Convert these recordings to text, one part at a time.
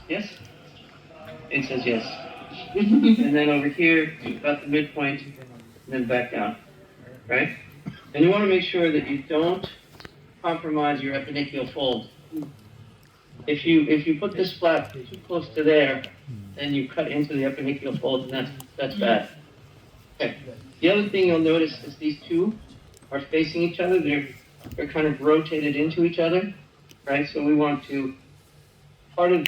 Yes? It says yes. And then over here, you've got the midpoint, and then back down, right? And you want to make sure that you don't compromise your epinicular fold. If you put this flap too close to there, then you cut into the epinicular fold, and that's bad. Okay. The other thing you'll notice is these two are facing each other. They're kind of rotated into each other, right? So we want to, part of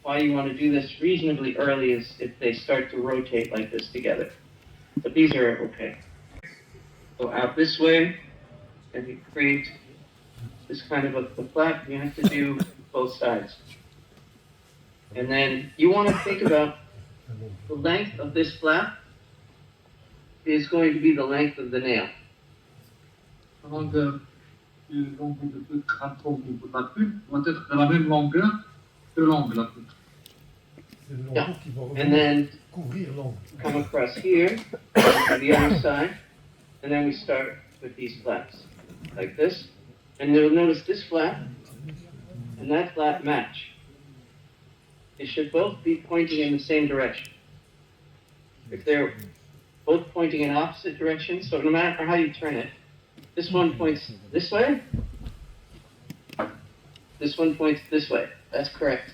why you want to do this reasonably early is if they start to rotate like this together. But these are okay. Go out this way, and you create this kind of a flap. You have to do both sides. And then you want to think about the length of this flap is going to be the length of the nail. Avant de l'ongle de toute crapaud au niveau de la pulpe doit être de la même longueur que l'ongle de la pulpe. Yeah. And then come across here to the other side, and then we start with these flaps like this. And you'll notice this flap and that flap match. They should both be pointing in the same direction. If they're both pointing in opposite directions, so no matter how you turn it, this one points this way, this one points this way. That's correct.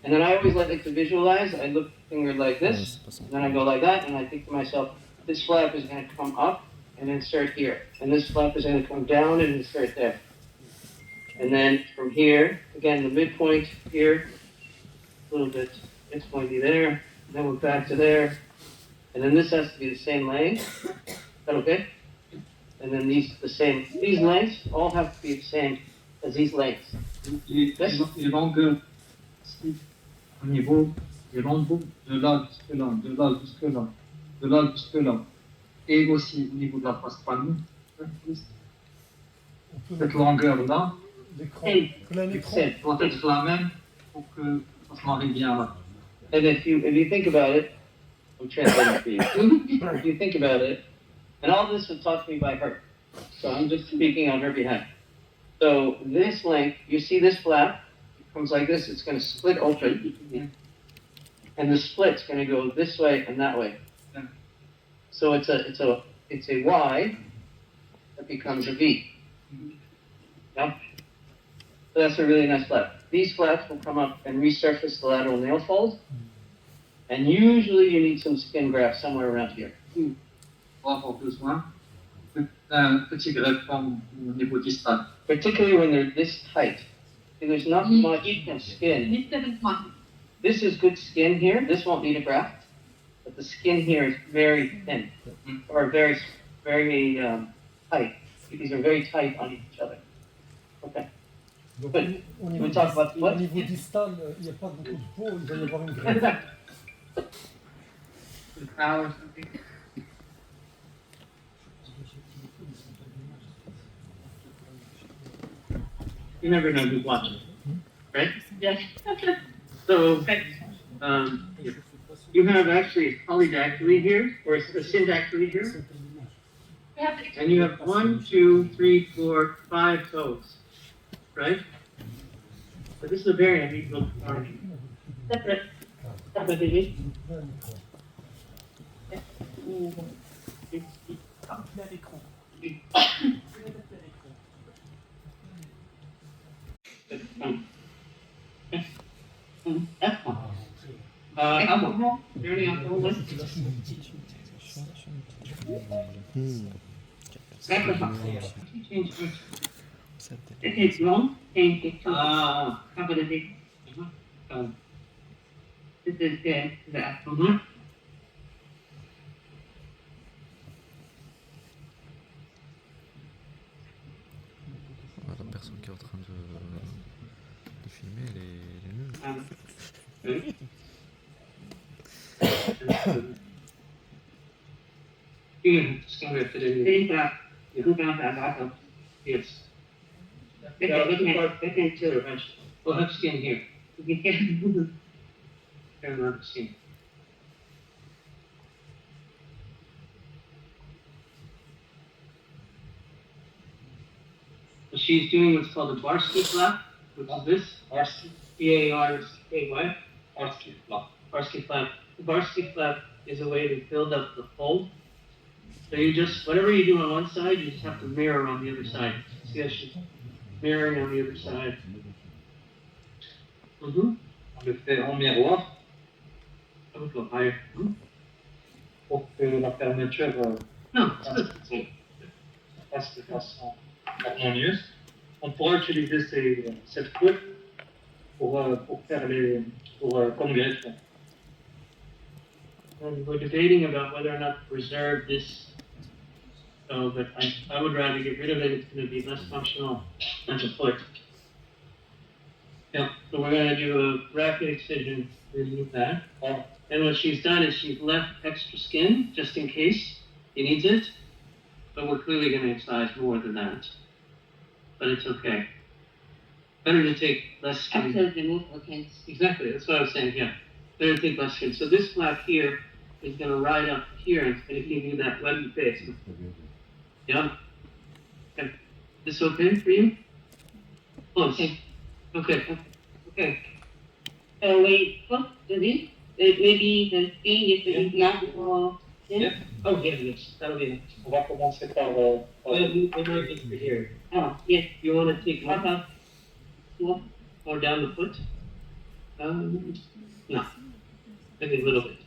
And then I always like to visualize. I look finger like this, and then I go like that, and I think to myself, this flap is going to come up and insert here. And this flap is going to come down and insert there. And then from here, again, the midpoint here, a little bit, it's going to be there, and then we're back to there. And then this has to be the same length. Is that okay? And then these lengths all have to be the same as these lengths. Les longueurs ici, au niveau des lambeaux, de là jusque là, de là jusque là, de là jusque là, et aussi au niveau de la face palme, cette longueur-là, doit être la même pour que ça se marie bien là. And if you think about it, I'm translating for you. If you think about it, and all this was taught to me by her, so I'm just speaking on her behalf. So this length, you see this flap, it comes like this, it's going to split open, and the split's going to go this way and that way. So it's a Y that becomes a V. Yep. So that's a really nice flap. These flaps will come up and resurface the lateral nail fold, and usually you need some skin graft somewhere around here. On va avoir besoin d'un petit greffon au niveau distal. Particularly when they're this tight. See, there's not much skin. This is good skin here. This won't need a graft, but the skin here is very thin, or very, very tight. These are very tight on each other. Okay. Good. We talk about what? Au niveau distal, il n'y a pas beaucoup de peau, il va y avoir une greffe. You never know who's watching, right? Yes. So, you have actually a polydactyly here, or a syndactyly here, and you have 1, 2, 3, 4, 5 toes, right? But this is a very unusual deformity. Separate. Separate. Alcohol? Is there any alcohol left? Alcohol. It takes long, and it couple of days. This is the alcohol. La personne qui est en train de filmer, elle est nulle. Yes. We'll have skin here. Fair amount of skin. She's doing what's called a Barsky flap, which is this, B-A-R-K-Y. varsity flap. Varsity flap. The varsity flap is a way to build up the fold. So you just, whatever you do on one side, you just have to mirror on the other side. See how she's mirroring on the other side. Mm-hmm. On le fait en miroir I would go higher. pour que la fermeture No, it's good. passe de façon harmonieuse. On pourra utiliser cette coupe pour faire comme greffon. And we're debating about whether or not to preserve this. So, but I would rather get rid of it. It's going to be less functional as a foot. Yeah. So we're going to do a rapid excision, remove that. And what she's done is she's left extra skin just in case he needs it. But we're clearly going to excise more than that. But it's okay. Better to take less skin. After the remove, okay. Exactly, that's what I was saying, yeah. Better to take less skin. So this flap here is going to ride up here and it's going to give you that webby face. Yeah? Okay. This okay for you? Close. Okay. Okay. Wait, what do this? Maybe the skin is the not or Yeah. Oh, yeah, yes, that'll be it. On va commencer par. We might get to here. oh yes. You want to take one What? more down the foot? No. Maybe a little bit.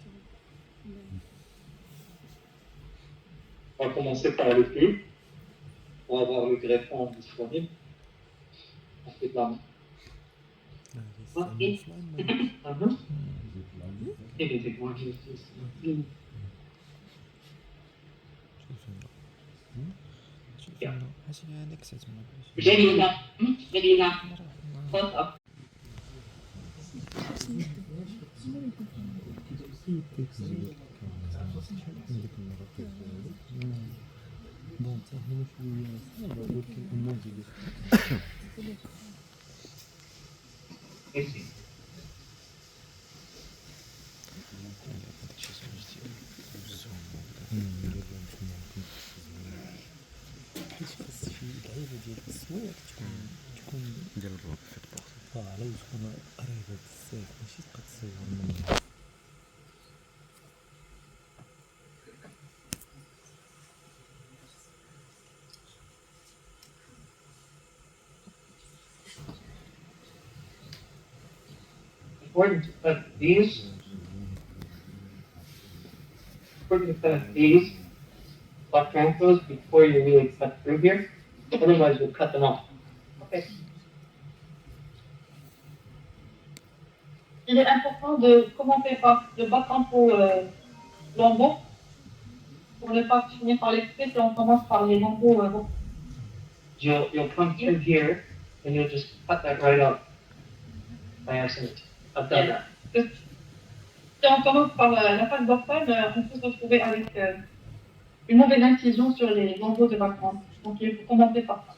On va commencer par le pied pour avoir le greffon disponible. On fait de la main. Okay. Uh-huh. You can take more juice. Yeah. Maybe not. Maybe not. What up? ديال الروب في البورت على تكون قريبه بزاف ماشي تبقى تصور منها Important to cut these block transfers before you really cut through here. Otherwise, you'll cut them off. Okay. Il est important de commencer par le bas-camp au lambeau pour ne pas finir par les couper si on commence par les lambeaux. You'll come through here and you'll just cut that right up by accident. I've done that. Si on commence par la face dorsale, on peut se retrouver avec une mauvaise incision sur les lambeaux de bas-camp. Donc il faut commencer par ça.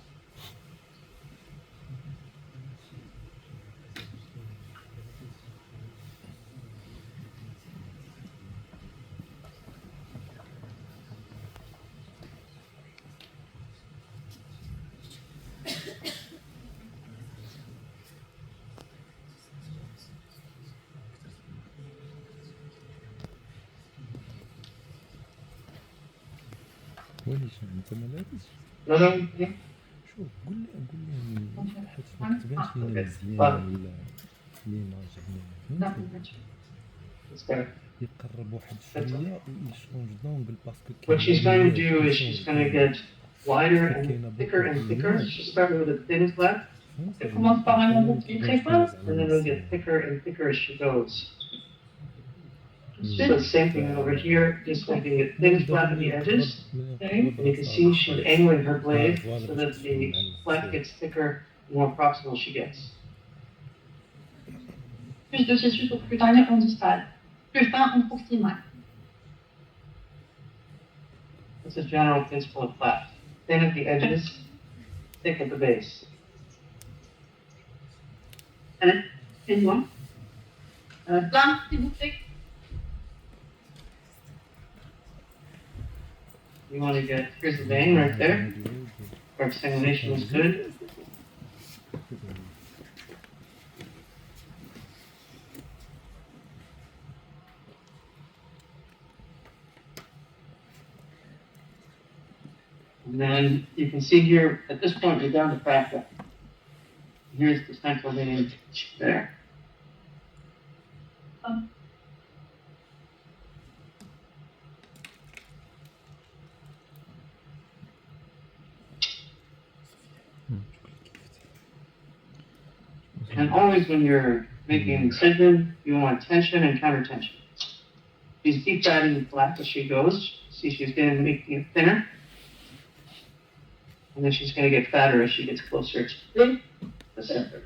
وليش انت ما لابس No, yeah. شوف قول لهم حيت ما كتبانش لينا مزيان ولا لينا عجبنا It's better. يقرب واحد شويه ويشونج دونغل باسكو What she's going to do is she's going to get wider and thicker. She's starting with a thin flap, Elle commence par un lambeau qui est très fin. and then it'll get thicker and thicker as she goes. So the same thing over here, just making it thin flat at the edges. And you can see she's angling her blade so that the flat gets thicker the more proximal she gets. Plus de tissu au cutané en distal. Plus fin en proximal. That's a general principle of flat. Thin at the edges, thick at the base. C'est moi. Plein, s'il vous plaît. You want to get, here's the vein right there. Our examination is good. And then you can see here, at this point, you're down to facta. Here's the central vein there. And always when you're making an incision, you want tension and counter tension. She's deep batting the flap as she goes. See, she's getting making it thinner. And then she's going to get fatter as she gets closer to the center.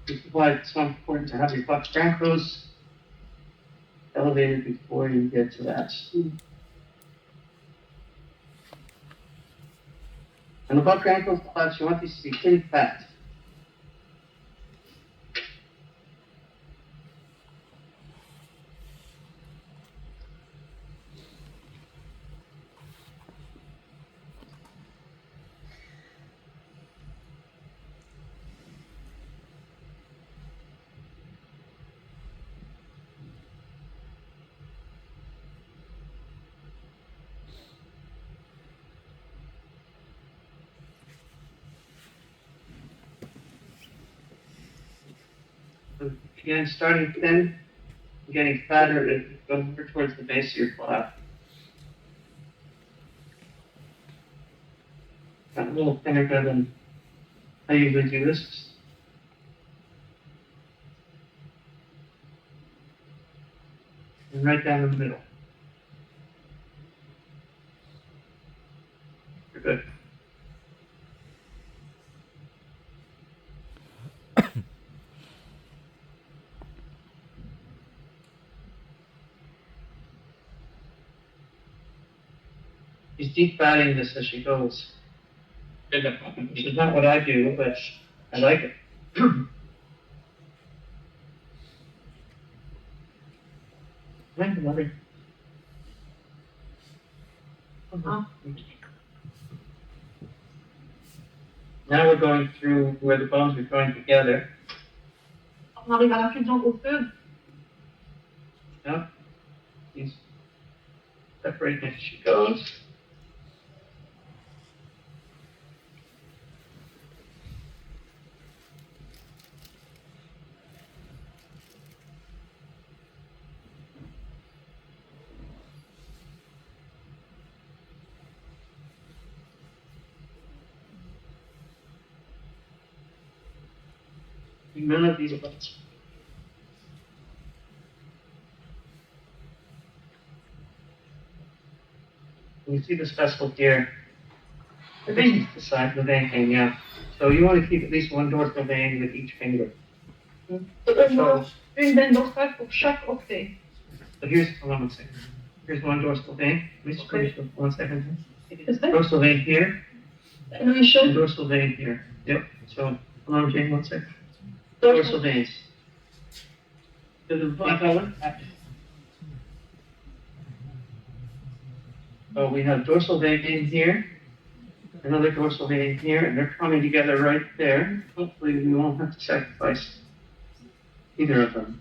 This is why it's so important to have your butt crankles elevated before you get to that. And the butt ankles flaps, you want these to be pretty fat. Again, starting thin, getting fatter as you go more towards the base of your flap. Got a little thinner than I usually do this. And right down the middle. You're good. She's deep batting this as she goes. This is not what I do, but I like it. Now we're going through where the bones are going together. On arrive à la fusion osseuse. Yeah. She's separating as she goes. None of these bones. You see this vessel here. I think it's the side of the vein, yeah. So you want to keep at least one dorsal vein with each finger. Une veine dorsale pour chaque orteil. So here's, hold on one second. Here's one dorsal vein. Let me just finish with 1 second. Is that? Dorsal vein here, And we show and dorsal vein here. Yep. So, hold on, Jane, 1 second. Dorsal veins. To the black color. So we have dorsal vein here, another dorsal vein here, and they're coming together right there. Hopefully we won't have to sacrifice either of them.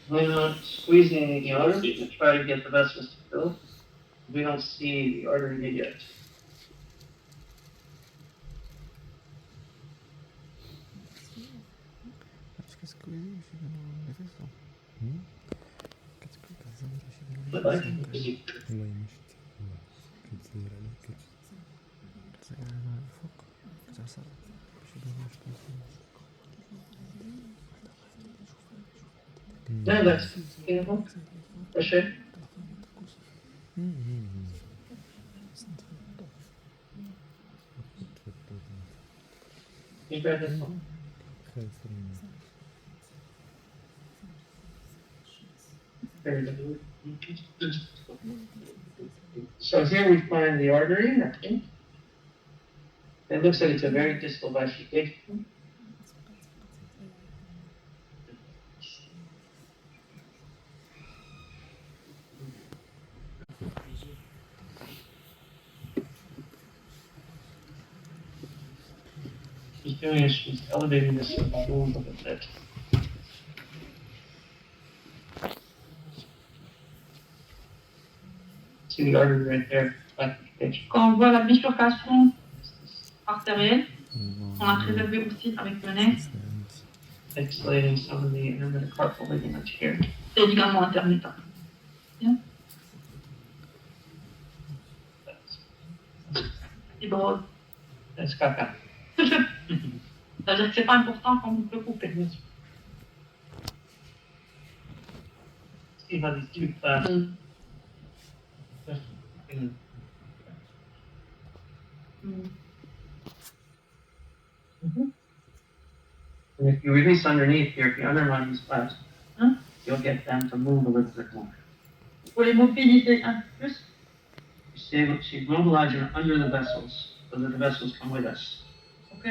We're not squeezing the artery to try to get the vessels to fill. We don't see the artery yet. But I can see. No, that's beautiful. For sure. You grab this one. Very good. So here we find the artery, I think. It looks like it's a very distal bifurcation. She's doing is she's elevating this balloon a little bit. See the artery right there, bifurcation. Quand on voit la bifurcation artérielle, on l'a Non, préservé aussi avec le nez, Isolating some of the intermetacarpal ligaments here. c'est également intermittent. Fibrose. That's caca. C'est-à-dire que c'est pas important quand on peut couper. See how these two clasps. And if you release underneath here, if you undermine these clasps, you'll get them to move a little bit more. Pour les mobiliser un peu plus, She's mobilizing under the vessels, so that the vessels come with us. ok.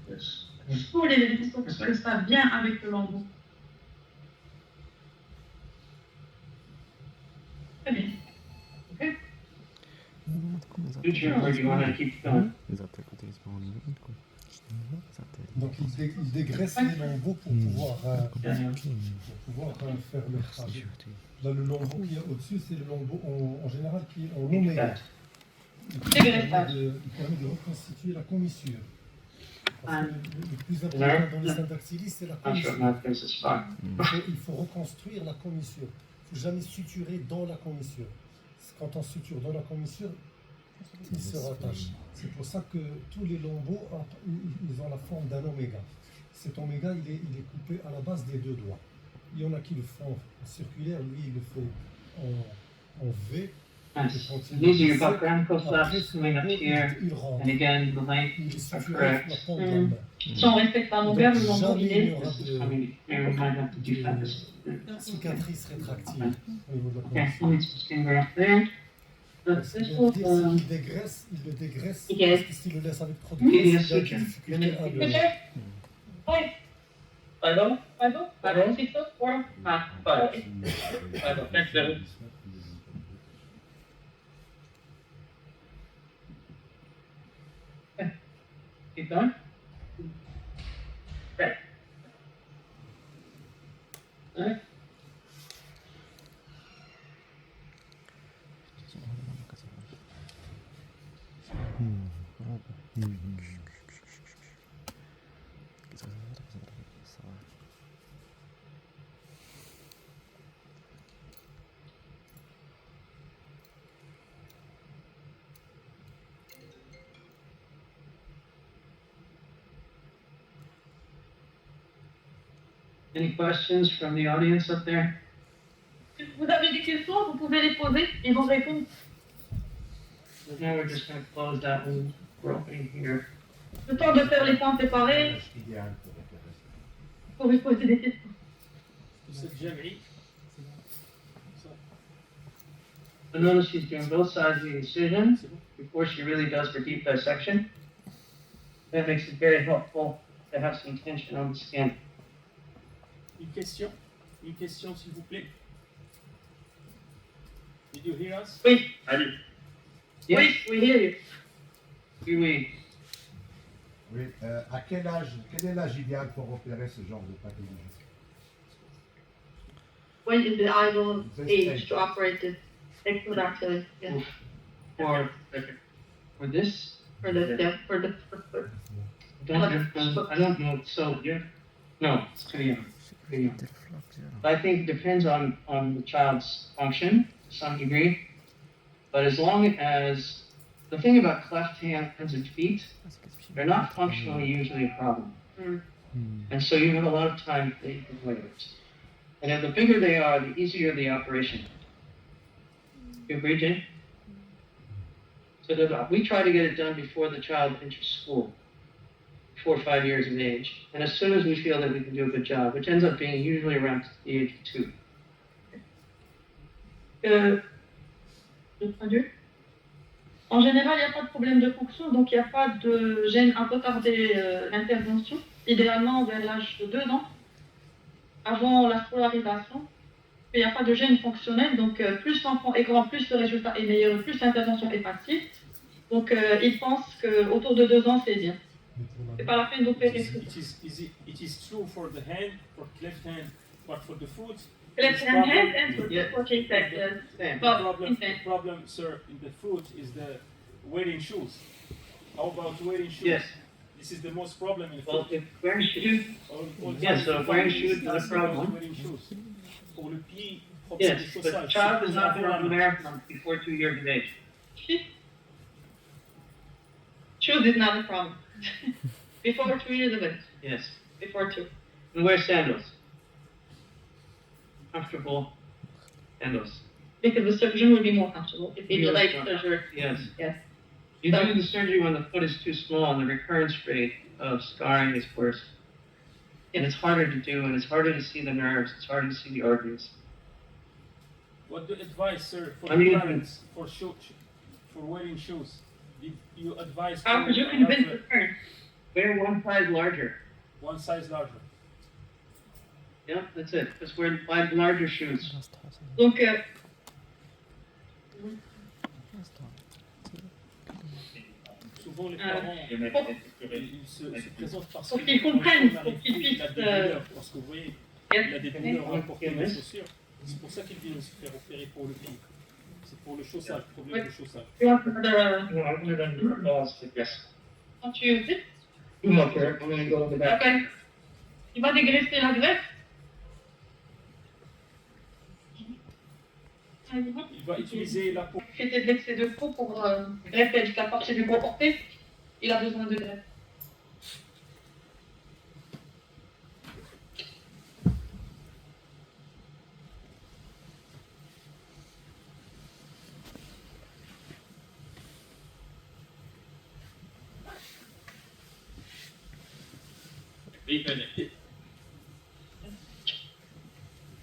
Yes. Pour les lésions, parce que ça vient avec le lambeau. Très bien. Future, where do you want to keep going? Esatto, ecco, ti rispondi. Esatto. Donc il dégraisse les lambeaux pour pouvoir faire le trajet. Là, le lambeau qui est au-dessus, c'est le lambeau en général qui est en oméga. Il permet de reconstituer la commissure. Parce que le plus important dans les syndactylies, c'est la Not sure commissure. if my face is fine. Il faut reconstruire la commissure. Il ne faut jamais suturer dans la commissure. Quand on suture dans la commissure, il se rattache. C'est pour ça que tous les lambeaux ils ont la forme d'un oméga. Cet oméga, il est coupé à la base des deux doigts. Il y en a qui le font en circulaire, lui il le fait en V. Nice. These are your buccal flaps coming up here. Il rentre. And again, the length Il est are suturé correct. la forme de la main. Si on respecte la longueur, le lambeau il Jamais il y est. aura This is coming here. We might have to do that. de cicatrice rétractive au niveau de la Okay, commissure. let's just finger up there. Ce qui veut dire, c'est qu'il dégraisse, il le dégraisse, Ok. parce que s'il le laisse avec trop de Il y a graisse, il a des suture. difficultés à le... Ouais. Pardon? Pardon? Pardon? C'est ça? Voilà. Ah, five. Pardon. Thanks, Devin. Okay. Keep going. Right. Alright. Any questions from the audience up there? Si vous avez des questions, vous pouvez les poser et vont répondre. Now we're just gonna close that one. We're opening here. Le temps de faire les points séparés, pour lui poser des questions. So notice she's doing both sides of the incision before she really does her deep dissection. That makes it very helpful to have some tension on the skin. Une question s'il vous plaît. Did you hear us? Oui. Yes, Oui, we hear you. oui. Oui, à quel est l'âge idéal pour opérer ce genre de pathologie? When is the ideal age to operate this syndactilye? Yeah. For this, For the, yeah, for the, I don't know, so, no, it's too young. Too young. I think it depends on the child's function to some degree. But as long as, the thing about cleft hands and feet, they're not functionally usually a problem. And so you have a lot of time that you can wait. And if the bigger they are, the easier the operation. You agree, Jane? So we try to get it done before the child enters school. 4 or 5 years of age. And as soon as we feel that we can do a good job, which ends up being usually around the age of 2. Je traduis. En général, il n'y a pas de problème de fonction, donc il n'y a pas de gêne à retarder l'intervention, idéalement vers l'âge de 2 ans, avant la scolarisation. Il n'y a pas de gêne fonctionnelle, donc plus l'enfant est grand, plus le résultat est meilleur, plus l'intervention est facile. Donc il pense qu'autour de 2 ans, c'est bien. C'est pas la peine d'opérer. It is true for the hand, for left hand, but for the foot. Left hand and foot, Yeah. what he said, yes. Same. The problem, sir, in the foot is the wearing shoes. How about wearing shoes? Yes. This is the most problem in the Well, foot. if wearing shoes, All yes, so time, wearing the shoes is a last problem. wearing shoes. Pour le pied, propre, c'est yes, des but chaussages. child does not C'est run a pas marathon before 2 years of age. Shoes is not a problem. Before 2 years of age. Yes. Before 2. And wear sandals. Comfortable sandals. Because the surgeon will be more comfortable if he Yes. delays surgery. Yes. Yes. You do the surgery when the foot is too small and the recurrence rate of scarring is worse. And it's harder to do, and it's harder to see the nerves, it's harder to see the arteries. What do you advise, sir, for I mean, parents for wearing shoes? Did you advise How could you convince the parents? Wear one size larger. one size larger? Yeah, that's it. Just wear 5 larger shoes. Donc, Souvent, les parents ils se présentent parce pour qu'ils comprennent, pour qu'ils il a puissent. des douleurs, parce que vous voyez, il a des douleurs à porter les Yes. chaussures. C'est pour ça qu'il vient se faire opérer pour le pied. C'est pour le chaussage, problème de chaussage. You want another, No, I'm gonna done balls, yes. want to use it? Okay, I'm gonna go in the back. Ok. Il va dégraisser la greffe. Il va utiliser la peau. Traiter de l'excès de peau pour greffer toute la partie du gros porté. Il a besoin de greffe.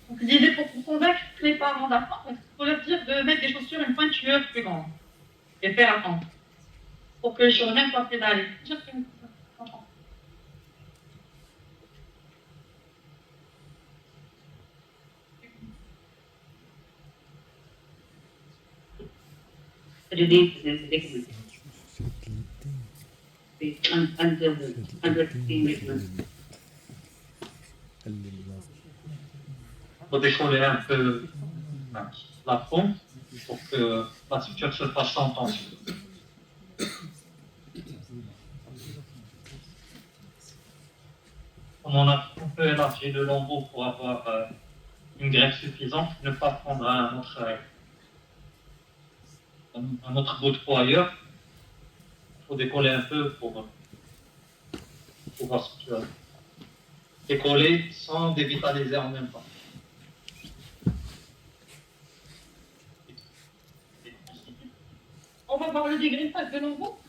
Donc l'idée pour convaincre les parents d'apprendre, il faut leur dire de mettre des chaussures une pointure plus grande et faire attendre. Pour que le chirurgien puisse pédaler. Il faut décoller un peu la pompe pour que la suture se fasse sans tension. Comme on a un peu élargi le lambeau pour avoir une greffe suffisante, ne pas prendre un autre bout de peau ailleurs. Il faut décoller un peu pour pouvoir suturer. Décoller sans dévitaliser en même temps. On va voir le dégraissage de nouveau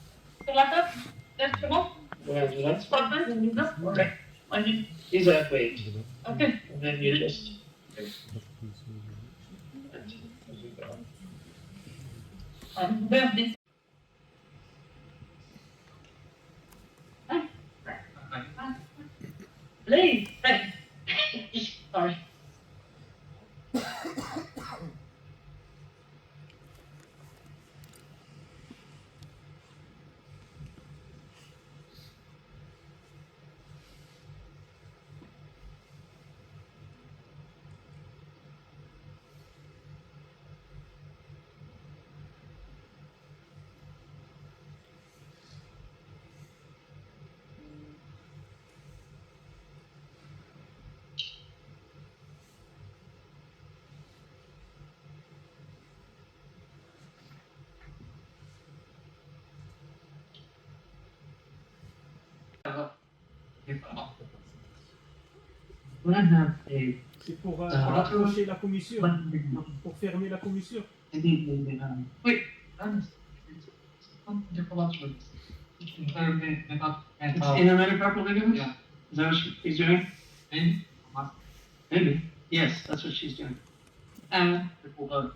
sur la table d'instrument. That's Parfait, c'est bizarre. Okay. Vas-y. Exactly. Ok. And then you just. Birthday. Please, right. Sorry. C'est pour accrocher la commissure, pour fermer la commissure. Oui. It's in the metacarpal ligaments? Yeah. Is that what she's doing? Maybe. Maybe. Yes, that's what she's doing. Pour garder.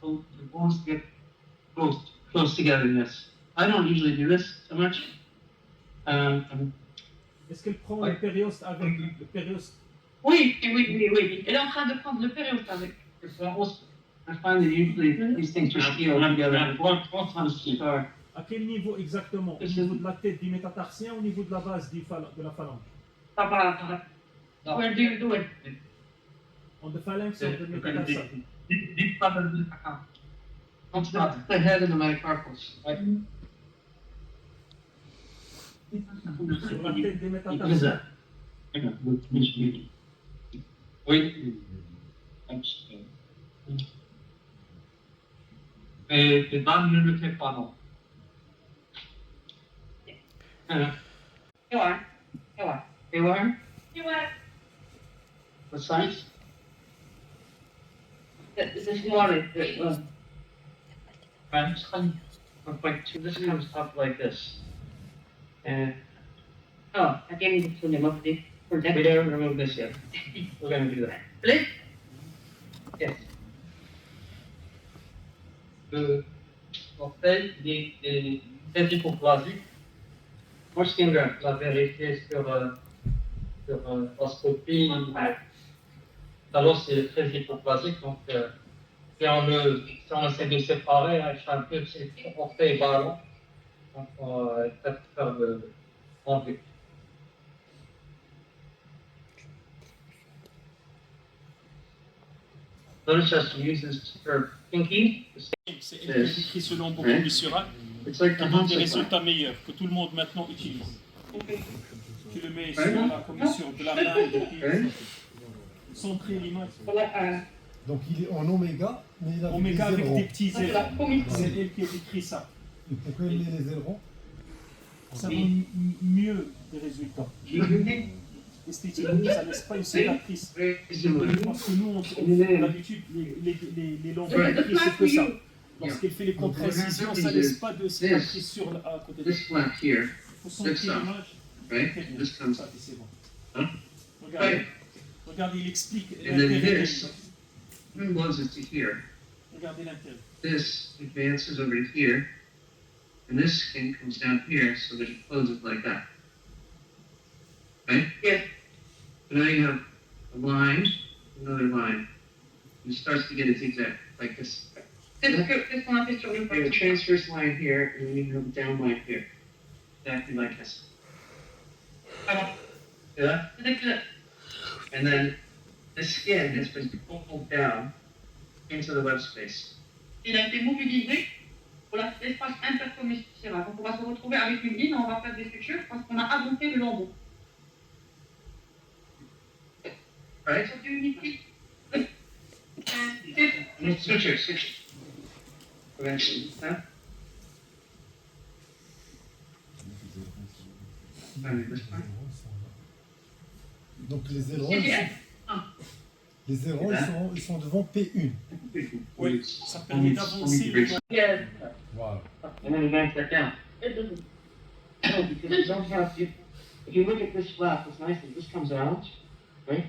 So the bones get close. Close together, yes. I don't usually do this so much. Est-ce qu'elle prend le périoste avec le périoste? Oui. Elle est en train de prendre le périoste avec. I find that usually these things just feel together. Sorry. À quel niveau exactement? Au niveau de la tête du métatarsien ou au niveau de la base de la phalange? Where do you do it? On the phalanx or the metatarsal? That's the head of the metacarpals. Sur la tête des What is métatarsales. that? Oui. Mais les dames ne le fait pas, non. You are. You are? You are. What size? The smaller. This comes up like this. And Oh, I can't even put them up there. For that. we don't remove this yet. We're gonna do that. Please? Yes. L'orteil, il est très hypoplasique. More skin graft. La vérifié sur l'oscopie. L'os est très hypoplasique, donc si on essaie de séparer, échapper, c'est orteil ballon. Donc on va peut-être faire le enlever. Notice how she uses her pinky. C'est elle qui écrit ce lambeau commissural It's like qui the donne des Hansa résultats meilleurs que tout le monde maintenant utilise. Tu le mets sur la commissure de la main, centrer l'image. Donc il est en oméga, mais il a Oméga des avec ailerons. des petits ailerons. C'est elle qui a écrit ça. Et pourquoi il met les ailerons? Ça donne mieux des résultats. Esthétiquement, ça ne laisse pas une cicatrice. Parce que nous, d'habitude, les lambeaux écrits, c'est que ça. Lorsqu'elle fait les contre-incisions, ça ne laisse pas de cicatrice à côté de This flap here, Il faut sentir l'image. right? Très bien. This comes Ça, c'est bon. Huh? Regardez, il explique And then l'intérêt. this closes to here. Regardez l'intérêt. This advances over to here. And this skin comes down here so that it closes like that. Right? Yes. So now you have a line, another line. And it starts to get a zigzag, like this. Qu'est-ce qu'on a fait sur le You have a transverse line here, and then you have a down line here. Exactly like this. See that? And then this skin has been pulled down into the web space. Il a été mobilisé pour l'espace intercommissural. Donc on va se retrouver avec une ligne, on va faire des sutures parce qu'on a augmenté le lambeau. Right? So do you need to- Suture. Eventually, huh? Donc les ailerons, ils sont devant P1. Oui, ça permet d'avancer le lambeau. Yes. Voilà. And then advance that down. It doesn't. No, because you don't have to. If you look at this flap, it's nice that this comes out, right?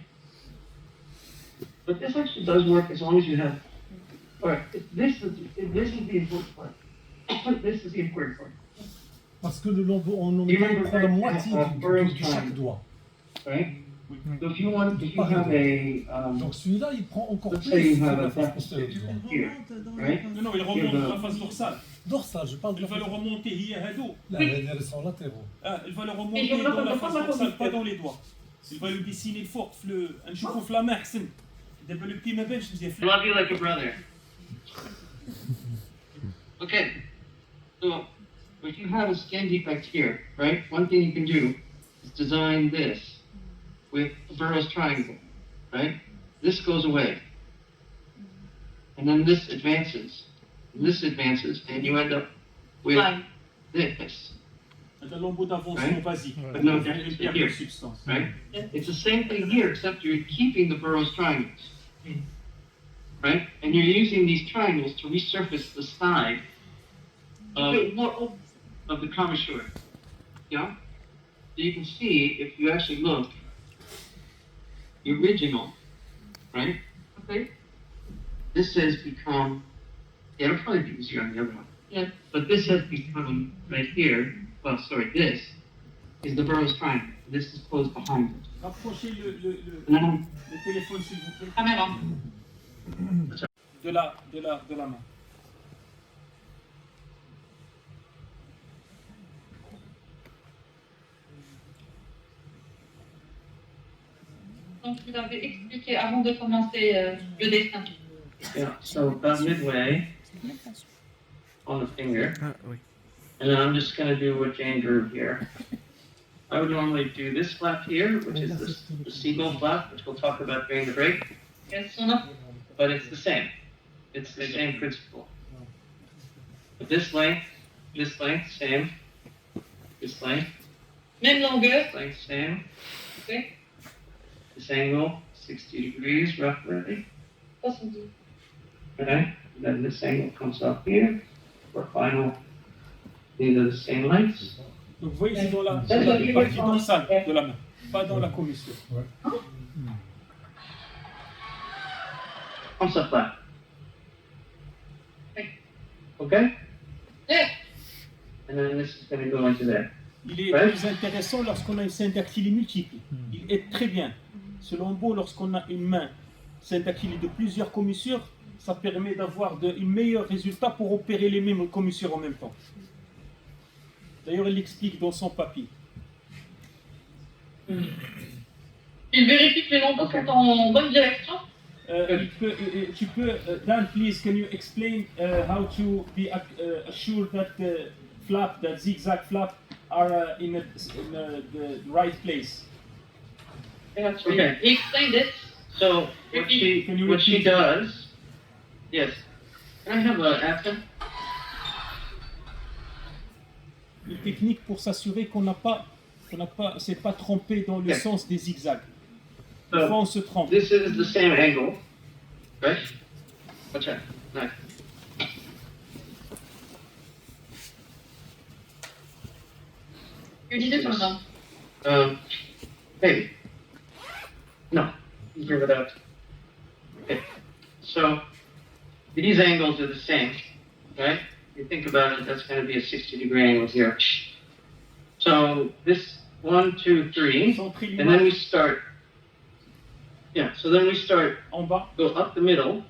But this actually does work as long as you have. Alright, this is the important part. This is the important part, Parce que le lambeau en oméga, il prend la moitié de chaque doigt. right? So if you have a, Donc celui-là, il prend encore let's plus say you que have la a face postérieure du doigt. deficit here, right? Non, il remonte dans la face dorsale. Dorsal, je parle de Il va le remonter, il y a هادو. Là, ils sont latéraux. Il va le remonter dans la face dorsale, pas dans les doigts. Il va le dessiner الفوق في نشوفه في لامع حسن. دابا لو بتي ما بانش مزيان. I love you like a brother. Okay, so if you have a skin defect here, right, one thing you can do is design this with a Burroughs triangle, right? This goes away. And then this advances, and you end up with this, هذا lambeau d'invention basique. but no Il y a une perte de here, substance. right? It's the same thing here, except you're keeping the Burroughs triangles, right? And you're using these triangles to resurface the side of of the commissure. Yeah? So you can see, if you actually look, the original, right? Okay. This has become, yeah, it'll probably be easier on the other one. Yeah. But this has become, right here, well, sorry, this is the Burroughs Triangle. This is closed behind it. Rapprochez And then le téléphone, s'il vous plaît, Caméra. de la main. Donc, vous avez expliqué avant de commencer le dessin. yeah, so about midway on the finger, Ah, oui. and then I'm just going to do what Jane drew here. I would normally do this flap here, which is the seagull flap, which we'll talk about during the break, Yes or no? but it's the same. It's the same principle. But this length, same. This length, Même longueur. same. Okay. This angle, 60 degrees roughly. 70. Okay, and then this angle comes up here for final. These are the same lengths. Donc vous voyez, c'est dans la partie dorsale de la main, pas dans la commissure. Comes up flat. Okay? Yeah. And then this is going to go into there. Il est Ouais. plus intéressant lorsqu'on a une syndactylie multiple. Il est très bien. Selon Beau, lorsqu'on a une main syndactylie de plusieurs commissures, ça permet d'avoir un meilleur résultat pour opérer les mêmes commissures en même temps. D'ailleurs, il l'explique dans son papier. Il vérifie que les lambeaux sont en bonne direction. Tu peux, Dan, please, can you explain how to be assured that the flap, that zigzag flap, are in the right place? Okay. He explained it. So Can you what she repeat? does, yes. Can I have an accent? Une technique pour s'assurer qu'on s'est pas trompé dans le Okay. sens des zigzags. Des fois, So on se trompe. this is the same angle, right? Watch out. Nice. You did it or not? Maybe. No, easier without. Okay. So these angles are the same, right? You think about it, that's going to be a 60-degree angle here. So this 1, 2, 3, Centrer and then we l'image start. Yeah. So then we start. en bas. Go up the middle,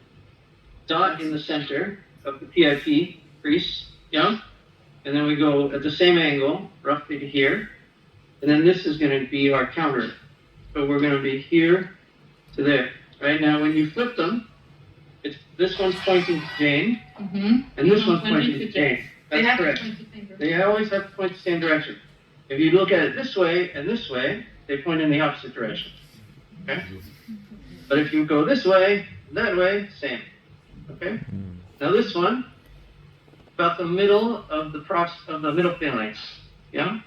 dot in the center of the PIP crease. Yeah. And then we go at the same angle, roughly to here. And then this is going to be our counter. So we're going to be here to there. Right now, when you flip them, this one's pointing to Jane, and this one's pointing to Jane. They That's have correct. to point the finger. They always have to point the same direction. If you look at it this way and this way, they point in the opposite direction. Okay? But if you go this way, that way, same. Okay? Now this one, about the middle of the middle phalanx. Yeah?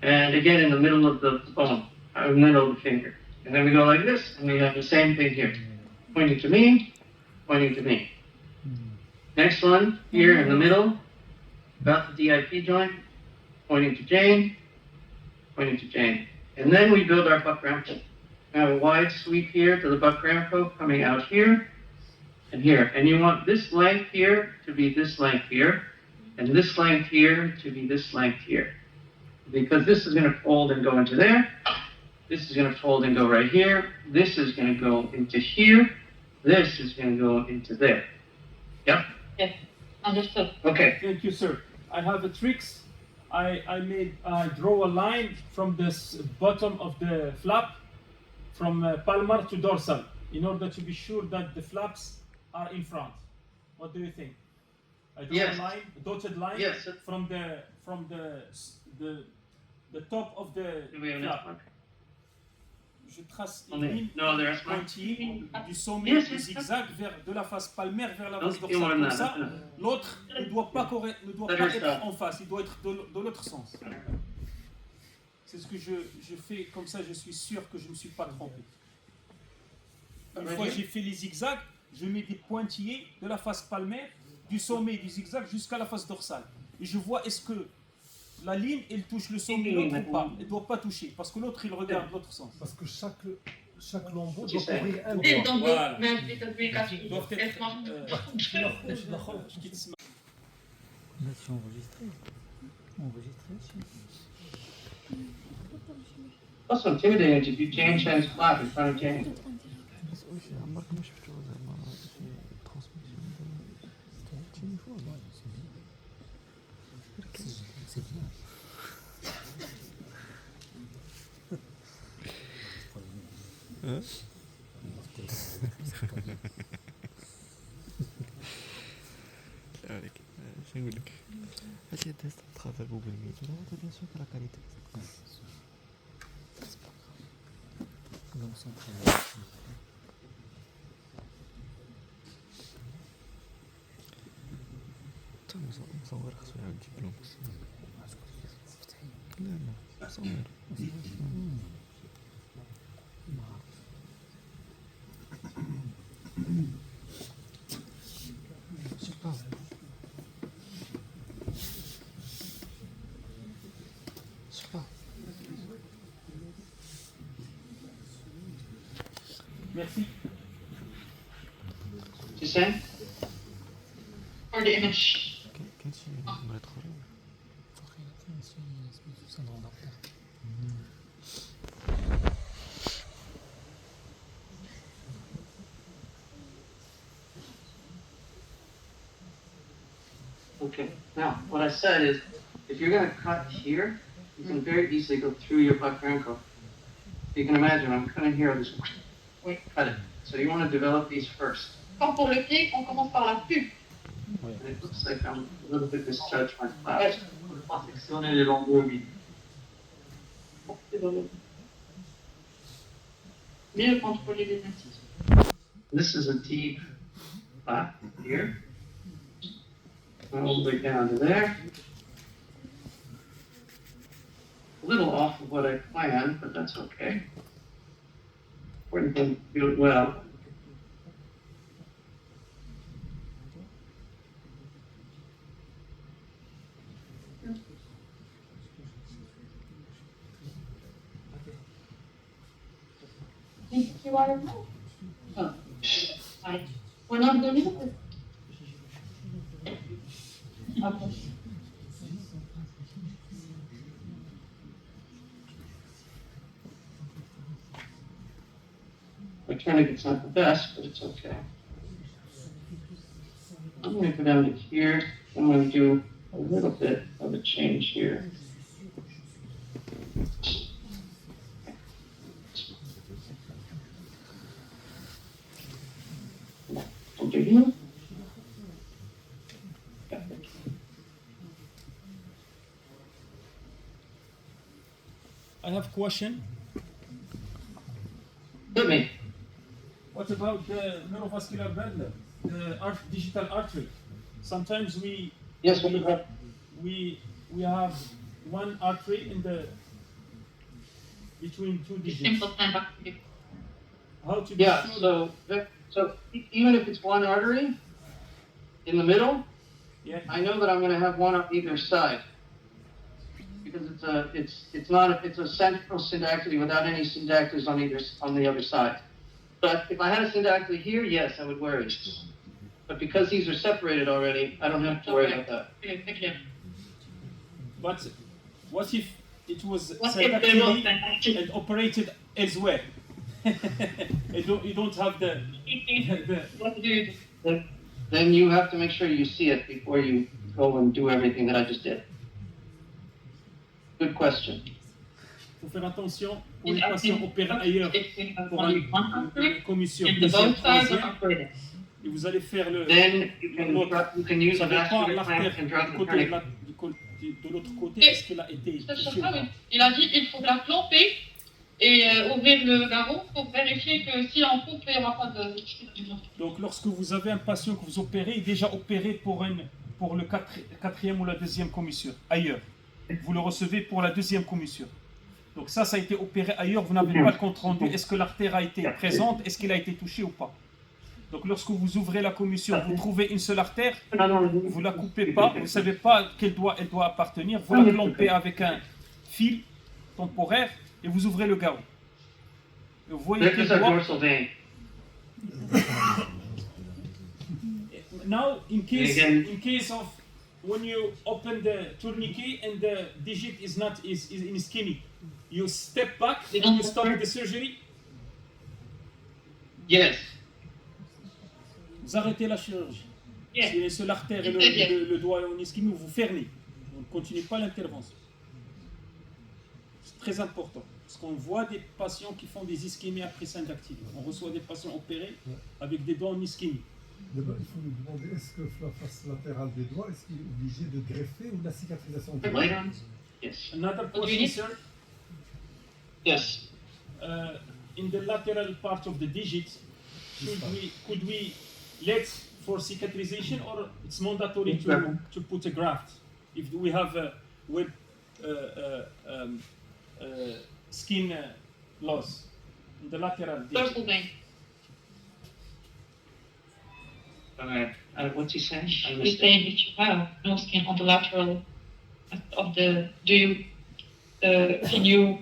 And again in the middle of the bone, middle of the finger. And then we go like this, and we have the same thing here. Pointing to me, pointing to me. Next one, here in the middle, about the DIP joint, pointing to Jane, pointing to Jane. And then we build our buck ramco. We have a wide sweep here to the buck ramco coming out here and here. And you want this length here to be this length here, and this length here to be this length here. Because this is going to fold and go into there. This is going to fold and go right here. This is going to go into here. This is going to go into there. Yep? Yes, understood. Okay. Thank you, sir. I have a tricks. I draw a line from the bottom of the flap, from palmar to dorsal, in order to be sure that the flaps are in front. What do you think? I draw Yes. a line, a dotted line, Yes. from the top of the Do we have flap. enough? Je trace On une est- ligne No, there's one. pointillée du sommet Yes, du yes, zigzag de la face palmaire vers la face Don't dorsale. you Comme want ça, that? l'autre ne doit pas, Let her être stop. en face, il doit être de l'autre sens. C'est ce que je fais, comme ça je suis sûr que je ne me suis pas trompé. Une fois j'ai fait les zigzags, je mets des pointillés de la face palmaire, du sommet du zigzag jusqu'à la face dorsale. et je vois est-ce que la ligne, elle touche le sommet de l'autre ou pas. Elle ne doit pas toucher, parce que l'autre, il regarde l'autre sens. Parce que chaque lambeau Tu doit sais. couvrir un Et doigt. dans Voilà. d'autres mains, because we got Ils doivent être... Là, tu es enregistré. Enregistré, Also intimidating if you change hands clap in front of James. بس أول شيء عمرك ما شفته زعما شي ترانسميسيون ديال التليفون c'est bien. لا عليك شنو نقول لك هادشي دازت ترافير جوجل ميت ولا هذا بيان سور لا كاليتي Donc, sans problème. تا مصور خصو يعاود يجيب لهم لا لا مصور Merci. Tu sais? for the image. كاين شي مريض اخرين Faudrait la faire aussi, سميتو syndrome d'Arter. Okay. Now, what I said is, if you're going to cut here, you can very easily go through your buccal. You can imagine, I'm cutting here, I'll just cut it. So you want to develop these first. Comme pour le pied, on commence par la queue. And it looks like I'm a little bit misjudged my class. Perfectionner les lambeaux humides. Mieux contrôler les incisions. This is a deep flap here. All the way down to there. A little off of what I planned, but that's okay. Important thing to do it well. You want to know? Oh. We're not going to do it. Okay. My tourniquet's not the best, but it's okay. I'm going to go down to here. I'm going to do a little bit of a change here. Over here. I have a question. Hit me. What about the neurovascular bundle, the digital artery? Sometimes Yes, what do you have? we have one artery in the between two digits. Important activity. How to be Yeah, sure? so even if it's one artery in the middle, Yeah. I know that I'm going to have one on either side because it's a central syndactily without any syndactyls on the other side. But if I had a syndactyly here, yes, I would worry. But because these are separated already, I don't have to worry about that. Okay. But what if it was What if they were syndactyly and operated elsewhere? you don't have the What do you do? Then you have to make sure you see it before you go and do everything that I just did. Good question. faut faire attention pour les patients opérés ailleurs pour une commission If the deuxième, both sides are troisième, operated. et vous allez faire le Then you can use ça a dépend vascular clamp l'artère and drop du the côté tourniquet. de l'autre côté, est-ce qu'elle a été touchée ou pas? Il a dit qu'il faut la clamper et ouvrir le garrot pour vérifier que si on coupe, il n'y aura pas de... Donc lorsque vous avez un patient que vous opérez, il est déjà opéré pour le quatrième ou la deuxième commissure, ailleurs. Vous le recevez pour la deuxième commissure. Donc ça a été opéré ailleurs, vous n'avez pas le compte rendu. Est-ce que l'artère a été présente? Est-ce qu'il a été touché ou pas? Donc lorsque vous ouvrez la commissure, vous trouvez une seule artère, No, no, vous la coupez pas, vous ne savez pas quel doigt elle doit appartenir, vous la clampez avec un fil temporaire et vous ouvrez le garrot. Et vous voyez This quel is our doigt. dorsal vein. Now, in Again. case of when you open the tourniquet and the digit is not is skinny, you step back and you stop the surgery. Yes. Vous arrêtez la chirurgie. Yeah. Si une seule artère et le doigt est en ischémie, vous fermez. Vous ne continuez pas l'intervention. C'est très important. Parce qu'on voit des patients qui font des ischémies après syndactyle. On reçoit des patients opérés avec des doigts en ischémie. D'abord, il faut nous demander est-ce que la face latérale des doigts, est-ce qu'il est obligé de greffer ou la cicatrisation des doigts? Yes. Another question, sir. Yes. In the lateral part of the digit, could we let for cicatrization, or it's mandatory to put a graft if we have a web skin loss in the lateral digit? Dorsal vein. What's he saying? I He's missed it. saying if you have no skin on the lateral of the, can you,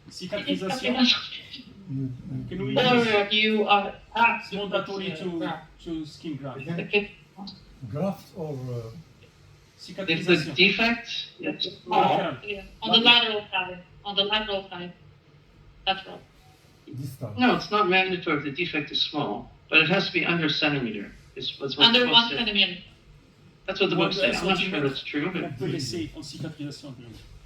Cicatrization. Can we or use you are it's mandatory to skin graft? Okay. Graft or If the Cicatrization. defect, yes. Lateral. Yeah, on the lateral side, lateral. distal? No, it's not mandatory if the defect is small, but it has to be under centimeter. Is what's what Under the book 1 said. centimeter. That's what the book said. I'm not sure Centimetre. that's true, On but peut laisser en cicatrisation.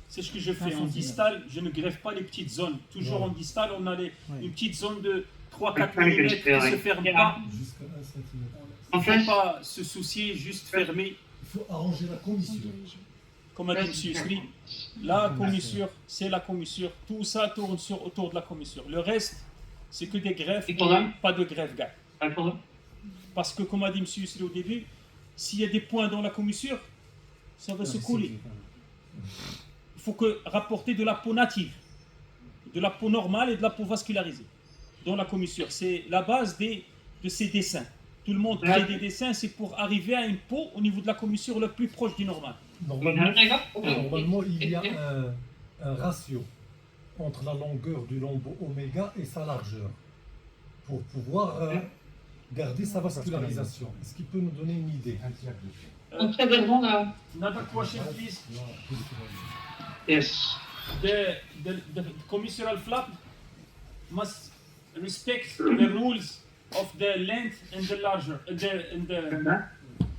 C'est ce que je fais. En distal, je ne greffe pas les petites zones. Toujours en distal, on a une petite zone de 3-4 mm qui ne se ferme pas. Jusqu'à 1 cm. Il ne faut pas se soucier, juste fermer. Il faut arranger la commissure. Comme a dit M. Yusri, la commissure, c'est la commissure. Tout ça tourne autour de la commissure. Le reste, c'est que des greffes, pas de greffe, gars. Parce que, comme a dit M. Yusri au début, s'il y a des points dans la commissure, ça va se couler. Il faut rapporter de la peau native, de la peau normale et de la peau vascularisée dans la commissure. C'est la base de ces dessins. Tout le monde crée des dessins, c'est pour arriver à une peau au niveau de la commissure le plus proche du normal. Normalement, il y a un ratio entre la longueur du lambeau oméga et sa largeur pour pouvoir garder sa vascularisation. Est-ce qu'il peut nous donner une idée? On fait vraiment là. Another question, please. yes. The commissural flap must respect the rules of the length and the larger,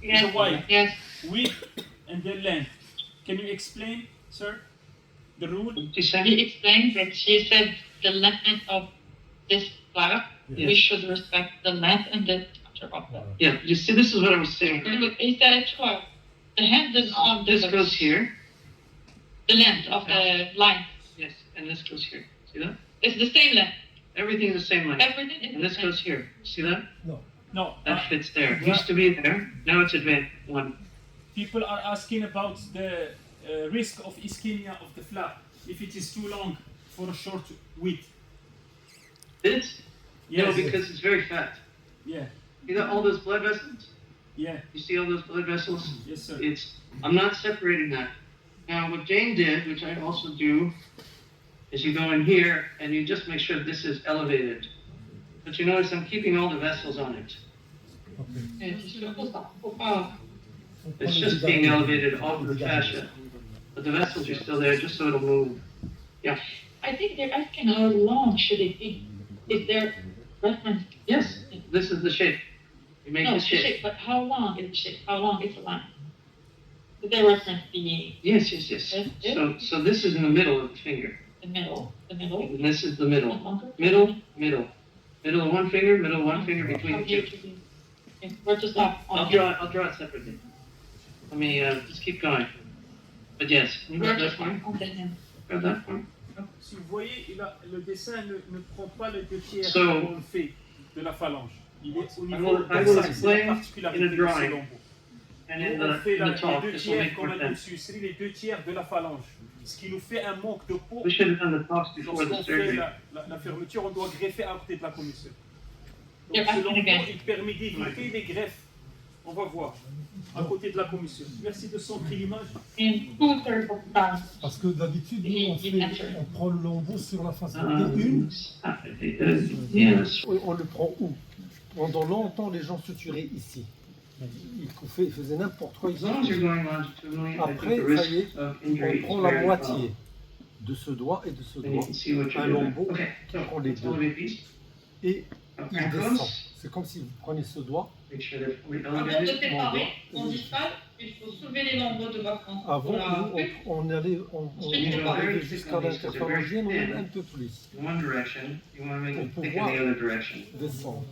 Yes. the wide, Yes. width and the length. Can you explain, sir, the rule? He said, He explained that she said the length of this flap, we should respect the length and the structure of that. yeah, you see, this is what I was saying. He said it twice. The hand is on This goes here. the length of the line. Yes, and this goes here. See that? It's the same length. Everything's the same length. Everything is And the this same. goes here. See that? No. That fits there. It used to be there. Now it's advanced one. People are asking about the risk of ischemia of the flap if it is too long for a short width. This? Yes. No, because it's very fat. Yeah. You got all those blood vessels? Yeah. You see all those blood vessels? Yes, sir. I'm not separating that. Now, what Jane did, which I also do, is you go in here and you just make sure this is elevated. But you notice I'm keeping all the vessels on it. It's just being elevated off the fascia. But the vessels are still there just so it'll move. Yeah. I think they're asking how long should it be? Is there reference? Yes, this is the shape. You make No, the the shape. shape, but how long is the shape? How long is the line? Is there reference the Yes. Yes. So this is in the middle of the finger. middle? And this is the middle. Longer? Middle. Middle of one finger, middle of one finger between the two. Okay, where to stop? I'll draw it separately. Let me just keep going. But yes, you Where got to that stop? one. On the hand. Grab that one. Si vous voyez, le dessin ne prend pas les deux tiers So- qu'on fait de la phalange. Il est au I niveau will de c'est la explain particularité in a de ce drawing. lambeau. And Nous, in on fait the les talk, deux this will tiers, make comme more a dit M. sense. Yusri, les deux tiers de la phalange. Ce qui nous fait un manque de peau. We should have done the talks before the Lorsqu'on fait surgery. la fermeture, on doit greffer à côté de la commissure. Yeah, Donc ce lambeau, again. il permet d'éviter les greffes. On va voir, à côté de la commission. Merci de centrer l'image. In 2/3 of the time. Parce que d'habitude, nous, on prend le lambeau sur la face Um, T1. yes. On le prend où? Pendant longtemps, les gens suturaient ici. Ils faisaient n'importe quoi As ici. long as you're going longitudinally, I think Après, the ça risk y est, of on injury is prend la very moitié low. de ce doigt et de ce And you doigt, can see what un you're doing. lambeau, Okay, so on prend les let's deux. elevate these. Et il Up descend. close. C'est comme si vous preniez ce doigt. Make sure that we Avant de elevate it. séparer, en distal, il faut soulever les lambeaux de bas contre Avant, la nous, on arrivait jusqu'à l'interphalangienne ou même un peu plus One direction, you want to make it pour thick in pouvoir the other direction. descendre.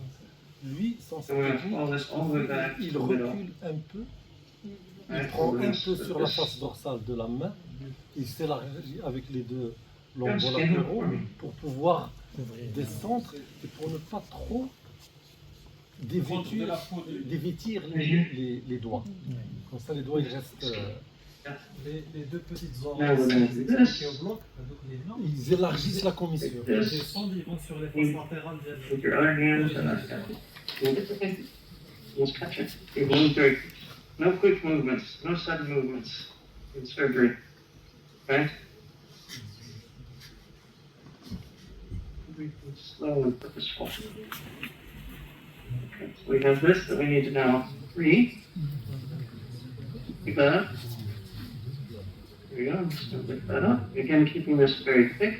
Lui, sans So we're going to technique, follow this all the way back il to the middle. recule un peu, il Right, prend we're un gonna peu split sur la this. face dorsale de la main, il s'élargit avec les deux lambeaux Just stand up latéraux for me. pour pouvoir descendre et pour ne pas trop Contre de la peau de- dévêtir les doigts. Comme ça, les doigts, ils restent... Les deux petites Now we're going to do this. qui au bloc, donc les normes, ils élargissent la commission. ils This. descendent, ils vont sur les faces latérales de With your other hand, just catch it. You're going very, no quick movements, no sudden movements in surgery, right? Slow and purposeful. Okay, so we have this that we need to now read. Keep that up. There we go, I'm just gonna lift that up. Again, keeping this very thick.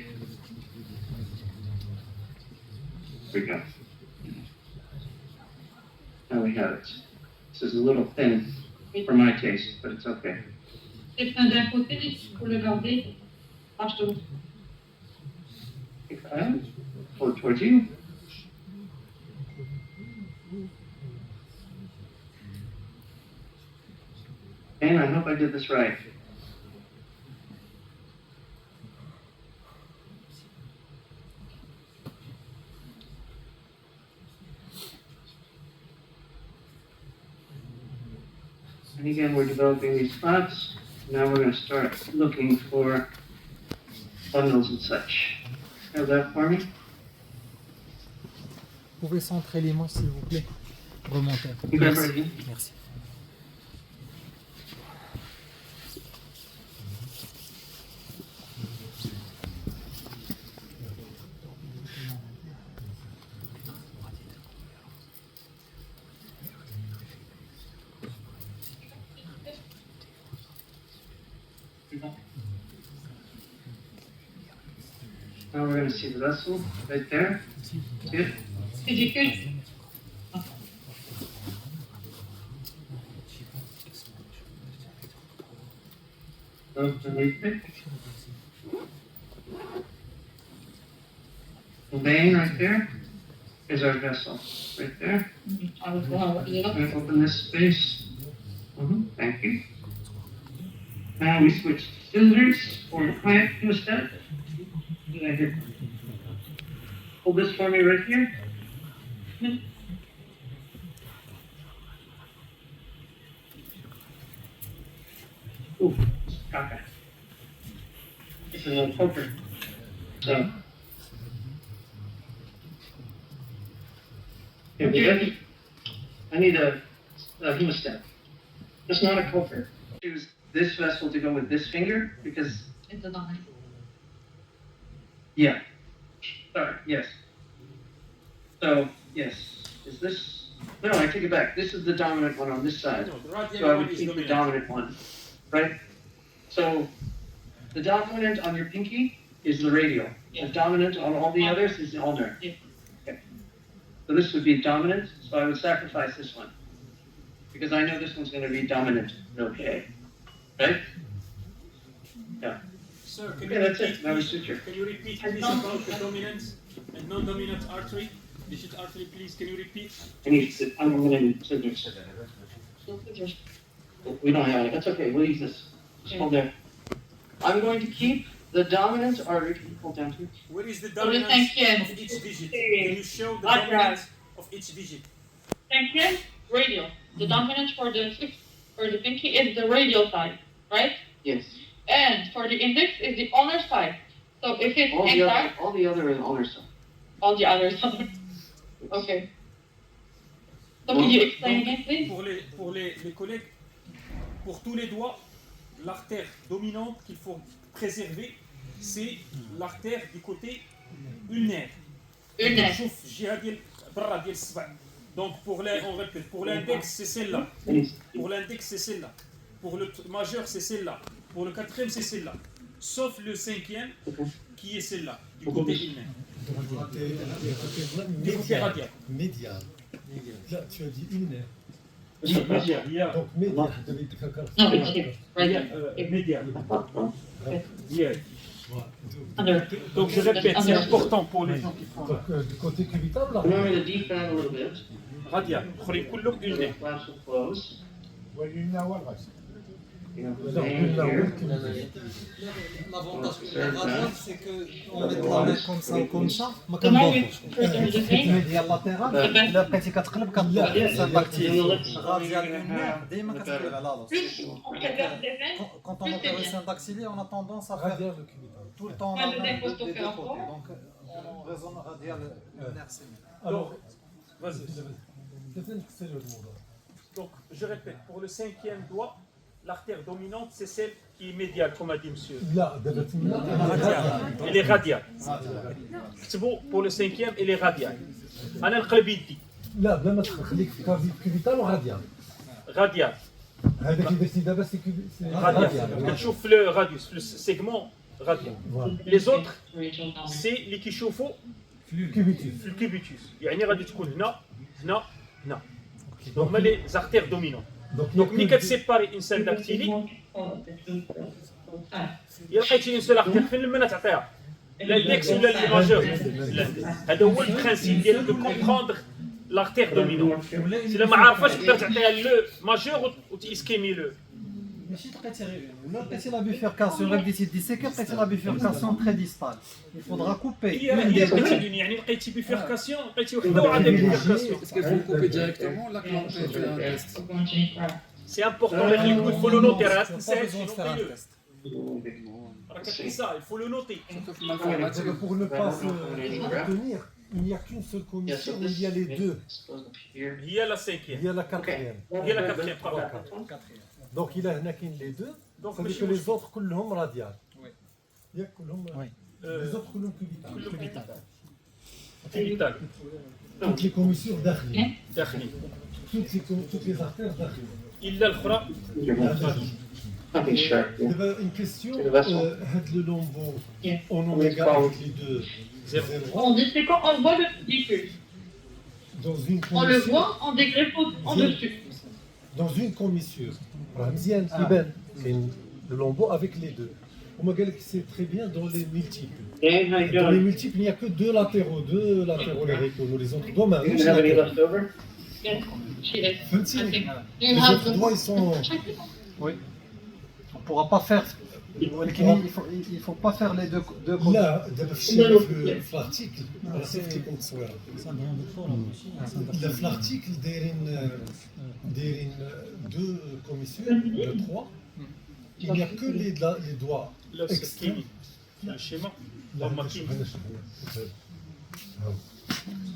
There we go. Now we have it. This is a little thin for my taste, but it's okay. C'est fin d'un côté, il faut le garder proche de l'autre. Keep that out. Pull it towards you. And I hope I did this right. And again, we're developing these spots. Now we're going to start looking for bundles and such. Have that for me? Vous pouvez centrer les mains s'il vous plaît. Remonter. You guys ready? Merci. Now we're going to see the vessel right there. Good. Ridicule. Underneath it. The vein right there is our vessel. Right there. I was going to I'm going to open this space. Thank you. Now we switch to scissors or clamp step. Did I hit? Hold this for me right here. Ooh, okay. This is a poker. So. Here we go. I need a hemostat. It's not a poker. Choose this vessel to go with this finger because, It's a dominant. yeah. Sorry, yes. So, yes. Is this, no, I take it back. This is the dominant one on this side. No, the right So I one would is keep the dominant. dominant one, right? So the dominant on your pinky is the radial. Yeah. The dominant on all the others is the ulnar. Yeah. Okay. So this would be dominant, so I would sacrifice this one. Because I know this one's going to be dominant, okay? Right? Yeah. Sir, can Okay, you that's repeat, it. Now we please? suture. Can you repeat please about the dominant and non-dominant artery? Digit artery, please. Can you repeat? I need to, I'm going to need scissors. We don't have it. That's okay. We'll use this. Just hold there. I'm going to keep the dominant artery. Can you hold down here? Where is the le dominance cinquième. of each digit? Can you show the Lateral. dominance of each digit? Cinquième, radial. The dominant for the pinky is the radial side, right? Yes. And for the index is the ulnar side. So if it's All the intact, other is ulnar side. all the others are. Okay. So can you explain again, please? Pour les collègues, pour tous les doigts, l'artère dominante qu'il faut préserver, c'est l'artère du côté ulnaire. Ulnaire. شوف الجهة ديال برا ديال الصبع. Donc on répète, pour l'index c'est celle-là. Pour l'index c'est celle-là. Pour le majeur c'est celle-là. Pour le quatrième c'est celle-là. Sauf le cinquième qui est celle-là, du côté ulnaire. Du côté radial. Médial. Là, tu as dit ulnaire. Médial. Donc médial, tu devais être d'accord. No, it's here. Right here. Médial. Yeah. Under. Donc je répète, c'est important pour les gens qui font Donc du côté cubital, là. Remember to deep down a little bit. radial. اخرين كلهم ulnaire. Flaps will close. واليمنى والراس. You have the Non, vein ulnaire, here. oui. L'avantage de la radiale, c'est qu'on met la main comme ça ou comme ça, ما Comment we كنضغطوش. preserve the vein? الميديا لاتيرال الا بقيتي كتقلب كتضغط سانداكتيلي. الراديال لونير ديما كتقلب على لاص. Plus on préserve des veines, Quand on plus c'est opère le bien. syndactylie, on a tendance à faire Radial le cubital. tout le temps Moi, la je main dépose des ton deux fer en côtés. fond. Donc on raisonne radial lunaire, c'est mieux. Alors, Vas-y. c'est le mot là. Donc je répète, pour le cinquième doigt, l'artère dominante c'est celle qui est médiale, comme a dit monsieur. Là, d'abord, Elle est radiale. C'est bon, pour le cinquième, elle est radiale. أنا نقلب يدي. لا بلا ما تخليك في كوبيتال وراديال. راديال. هذا كي درتي دابا سي راديال. تشوف le radius, le segment radial. Les autres, Regional dominant. c'est اللي كيشوفوا كوبيتال. في الكوبيتوس. يعني غادي تكون هنا هنا هنا. هما لي زارتير دومينون. دونك ملي كتسيباري انسان داكتيلي يا لقيتي اون سول ارتير فين لما تعطيها l'index ولا لي ماجور. هذا هو البرانسيب ديال دو كومبروندر l'artère dominante. الا ما عارفاش تقدر تعطيها لو ماجور وتيسكيمي لو. ماشي لقيتي ولا لقيتي لا بيفيركاسيون غير بديتي ديسيكي لقيتي لا بيفيركاسيون تري ديستال. Il faudra couper. هي لقيتي يعني لقيتي بيفيركاسيون لقيتي وحده وعندها بيفيركاسيون. Est-ce qu'il faut couper directement la clampe et faire un test? سي امبورطون il faut le noter. راه Tu n'as pas تنساش besoin de faire un نوتي test. راك كتقول ça, il faut le noter. Sauf l'informatique. Pour ne pas se retenir, il n'y a qu'une seule Yeah, commission so où il y a les deux. goes up here. هي لا cinquième. Il y a la quatrième. هي لا quatrième pardon. Donc il a هنا كاين les deux. Donc Ça veut dire ماشي que les مشكل. autres كلهم راديال. Oui. ياك كلهم. Les autres كلهم كوبيتال. كوبيتال Toutes les commissions داخلين. داخلي. Toutes les artères داخلين. الا الاخرى Nothing sharp. Yeah. دابا une question. C'est le vessel. هاد le lombo Yeah. en oméga avec les deux. Zéro. On dit c'est quand on voit le diffuse. Dans une On le commission. voit en dégreffé en dessus. Dans une commissure. راه مزيان كيبان كاين le lombo avec les deux. وما قال لك c'est très bien dans les multiples. Dan, how you Dans les doing? multiples, il n'y a que deux latéraux les régionaux, les autres doigts, You have any left over? Yes, she is. I Fancy. think. Les You have autres doigts, ils sont. Oui. On ne pourra pas faire. Il faut pas faire les deux côtés. لا دابا في الشيء في الارتيكل راه صيفط لكم التصويره. لا في الارتيكل دايرين دو كوميسيون دو تخوا. Il n'y a que les doigts لا externes. كاينين الشيما لا هما هذا شوف كاينين. هنا شوف هنا.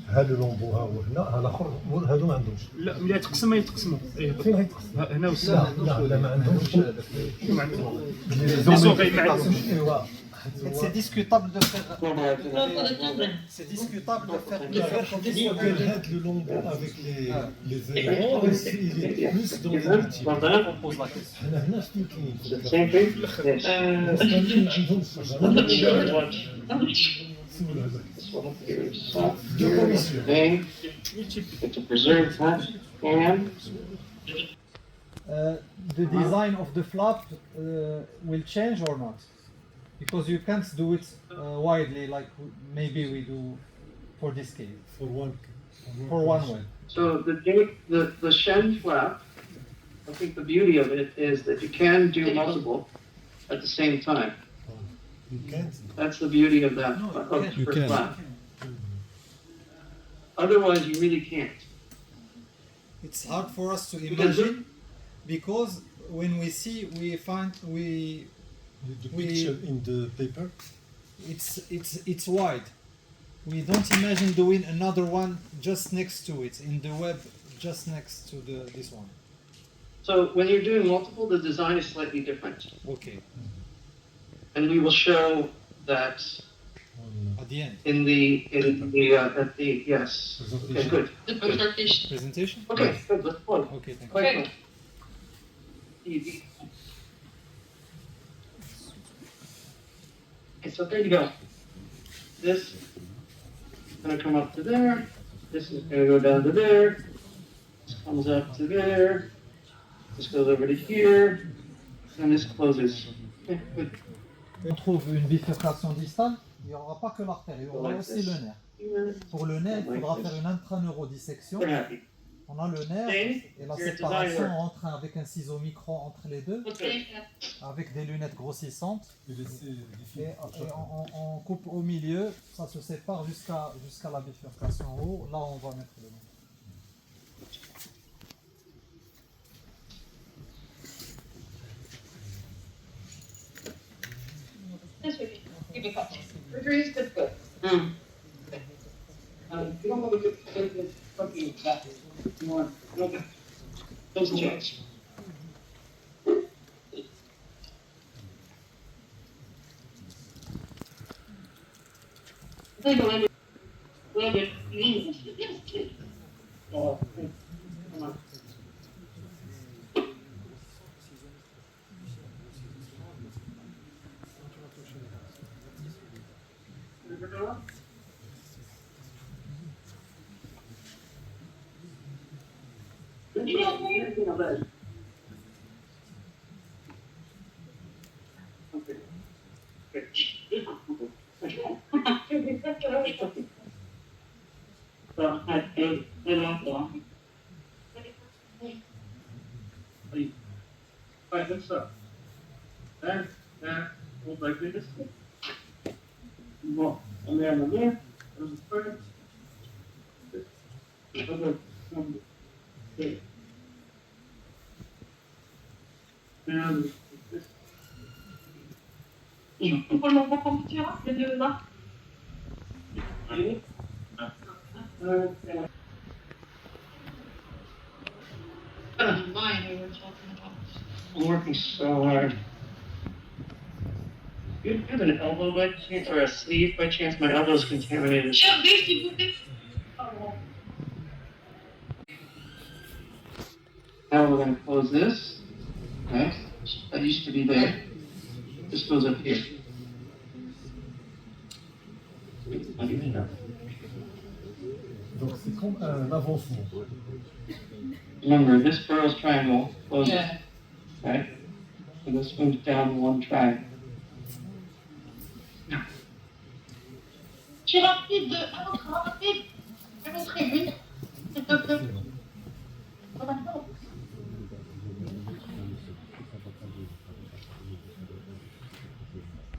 هذا لومبو ها هو هنا ها الاخر هادو ما عندهمش. لا ملي تقسم يتقسموا فين غيتقسم؟ هنا لا وسنا لا ما عندهمش. شنو عندهم لي زوغي ما عندهمش. ايوا C'est discutable de faire. No, for the children. C'est discutable de faire. هاد le lombo avec les éléments, il est plus dans les multiples. Well done. On pose la question. حنا هنا شنو كاين؟ Is it the same thing? Yes. ما عندهمش I'm not sure what سول هذا. this one here is. دو كوميسيون. Vein. To preserve that. And The design of the flap will change or not? Because you can't do it widely like maybe we do for this case, for one way. so the Shen flap, I think the beauty of it is that you can do multiple at the same time. You can't. That's the beauty of that No, of you for can. flap. Otherwise, you really can't. It's hard for us to imagine because when we see, we find The picture in the paper. it's wide. We don't imagine doing another one just next to it in the web, just next to this one. So when you're doing multiple, the design is slightly different. Okay. And we will show that At the end. At the, yes. Okay, good. The presentation. Presentation? Okay, good, let's go. Okay, thank you. Okay. Easy. Okay, so there you go. This is gonna come up to there. This is gonna go down to there. This comes up to there. This goes over to here. And this closes. Okay, good. On trouve une bifurcation distale, il n'y aura pas que l'artère, il y aura Like aussi this. le nerf. Pour le nerf, il faudra faire une intraneurodissection. We're happy. On a le nerf Okay. et la You're a séparation designer. avec un ciseau micro entre les deux, Okay. avec des lunettes grossissantes. Et on coupe au milieu, ça se sépare jusqu'à la bifurcation en haut. Là, on va mettre le nerf. This would keep it up. Surgery is difficult. You don't want to get this fucking back. You want, okay. Those checks. Oh, come on. Alright, let's start. There, hold like this. More, and there, there's a third. Other, there. And this. On peut le reconstruire, les deux là. Mine we were talking about. I'm working so hard. You have an elbow by chance, or a sleeve by chance? My elbow's contaminated. Tiens, Dave, s'il vous plaît. Now we're going to close this. Okay, that used to be there. This goes up here. Donc c'est comme un avancement. Remember, this Burroughs triangle closes. Yeah. Okay? So this moves down one triangle. Tu es rapide, un autre rapide, un autre vite, s'il te plaît.